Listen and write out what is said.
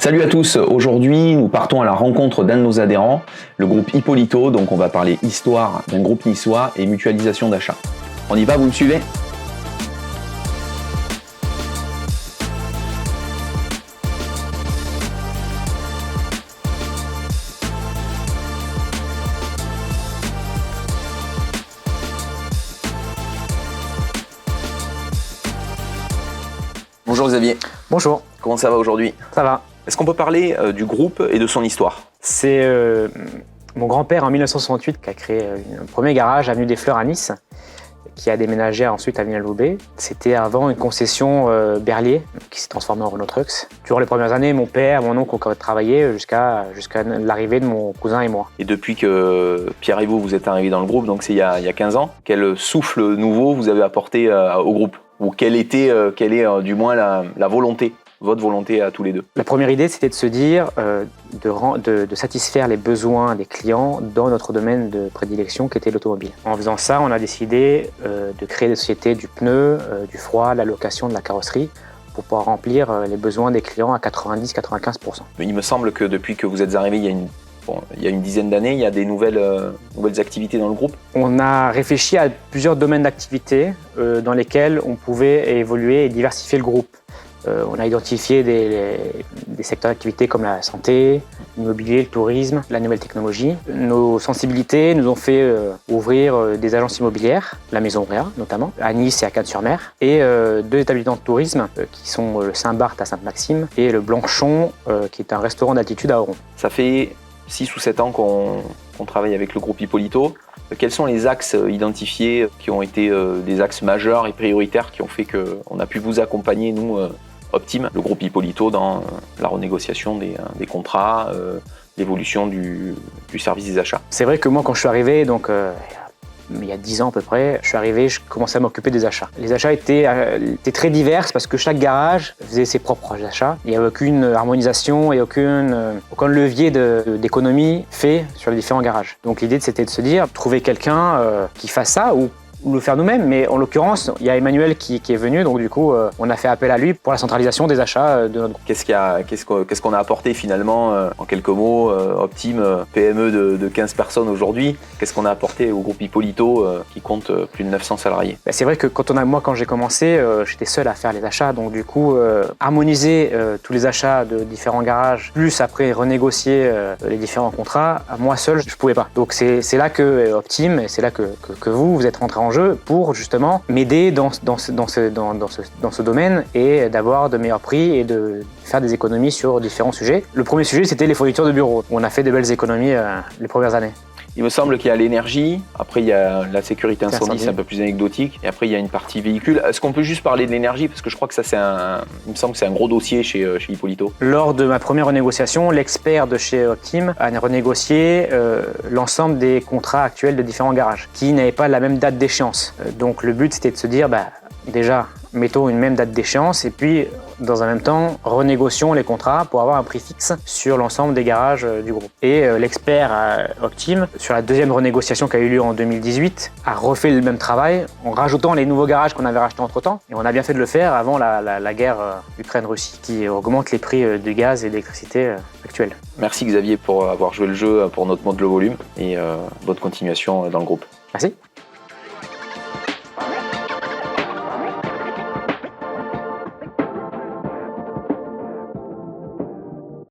Salut à tous, aujourd'hui nous partons à la rencontre d'un de nos adhérents, le groupe Hippolito, donc on va parler histoire d'un groupe niçois et mutualisation d'achat. On y va, vous me suivez ? Bonjour Xavier. Bonjour. Comment ça va aujourd'hui ? Ça va. Est-ce qu'on peut parler du groupe et de son histoire ? C'est mon grand-père en 1968 qui a créé un premier garage avenue des Fleurs à Nice, qui a déménagé ensuite à Villeneuve-Loubet. C'était avant une concession Berlier qui s'est transformée en Renault Trucks. Durant les premières années, mon père, mon oncle ont travaillé jusqu'à l'arrivée de mon cousin et moi. Et depuis que Pierre et vous êtes arrivés dans le groupe, donc c'est il y a 15 ans, quel souffle nouveau vous avez apporté au groupe ? Ou quelle est du moins la volonté, votre volonté à tous les deux ? La première idée, c'était de se dire de satisfaire les besoins des clients dans notre domaine de prédilection qui était l'automobile. En faisant ça, on a décidé de créer des sociétés du pneu, du froid, de la location, de la carrosserie pour pouvoir remplir les besoins des clients à 90-95%. Il me semble que depuis que vous êtes arrivés, il y a une dizaine d'années, il y a des nouvelles activités dans le groupe. On a réfléchi à plusieurs domaines d'activité dans lesquels on pouvait évoluer et diversifier le groupe. On a identifié des secteurs d'activité comme la santé, l'immobilier, le tourisme, la nouvelle technologie. Nos sensibilités nous ont fait ouvrir des agences immobilières, la Maison Réa notamment, à Nice et à Cannes-sur-Mer, et deux établissements de tourisme qui sont le Saint-Barth à Sainte-Maxime et le Blanchon qui est un restaurant d'altitude à Oron. Ça fait 6 ou 7 ans qu'on travaille avec le groupe Hippolito. Quels sont les axes identifiés qui ont été des axes majeurs et prioritaires qui ont fait qu'on a pu vous accompagner, nous, Optime, le groupe Hippolito, dans la renégociation des contrats, l'évolution du service des achats ? C'est vrai que moi, quand je suis arrivé, donc il y a 10 ans à peu près, je suis arrivé, je commençais à m'occuper des achats. Les achats étaient très divers parce que chaque garage faisait ses propres achats. Il n'y avait aucune harmonisation et aucun levier d'économie fait sur les différents garages. Donc l'idée, c'était de se dire, trouver quelqu'un qui fasse ça ou le faire nous-mêmes, mais en l'occurrence, il y a Emmanuel qui est venu, donc du coup, on a fait appel à lui pour la centralisation des achats de notre groupe. Qu'est-ce qu'on a apporté finalement, en quelques mots, Optime, PME de 15 personnes aujourd'hui, qu'est-ce qu'on a apporté au groupe Hippolito qui compte plus de 900 salariés ? C'est vrai que quand j'ai commencé, j'étais seul à faire les achats, donc du coup, harmoniser tous les achats de différents garages, plus après renégocier les différents contrats, moi seul, je ne pouvais pas. Donc c'est là que Optime, et c'est là que vous êtes rentré en jeu pour justement m'aider dans ce domaine et d'avoir de meilleurs prix et de faire des économies sur différents sujets. Le premier sujet, c'était les fournitures de bureaux. On a fait de belles économies les premières années. Il me semble qu'il y a l'énergie, après il y a la sécurité incendie, c'est un peu plus anecdotique, et après il y a une partie véhicule. Est-ce qu'on peut juste parler de l'énergie ? Parce que je crois que ça il me semble que c'est un gros dossier chez Hippolito. Lors de ma première renégociation, l'expert de chez Optime a renégocié l'ensemble des contrats actuels de différents garages qui n'avaient pas la même date d'échéance. Donc le but, c'était de se dire, déjà, mettons une même date d'échéance et puis, dans un même temps, renégocions les contrats pour avoir un prix fixe sur l'ensemble des garages du groupe. Et l'expert Optime, sur la deuxième renégociation qui a eu lieu en 2018, a refait le même travail en rajoutant les nouveaux garages qu'on avait rachetés entre-temps. Et on a bien fait de le faire avant la guerre Ukraine-Russie qui augmente les prix du gaz et de l'électricité actuels. Merci Xavier pour avoir joué le jeu pour notre mode le volume et bonne continuation dans le groupe. Merci.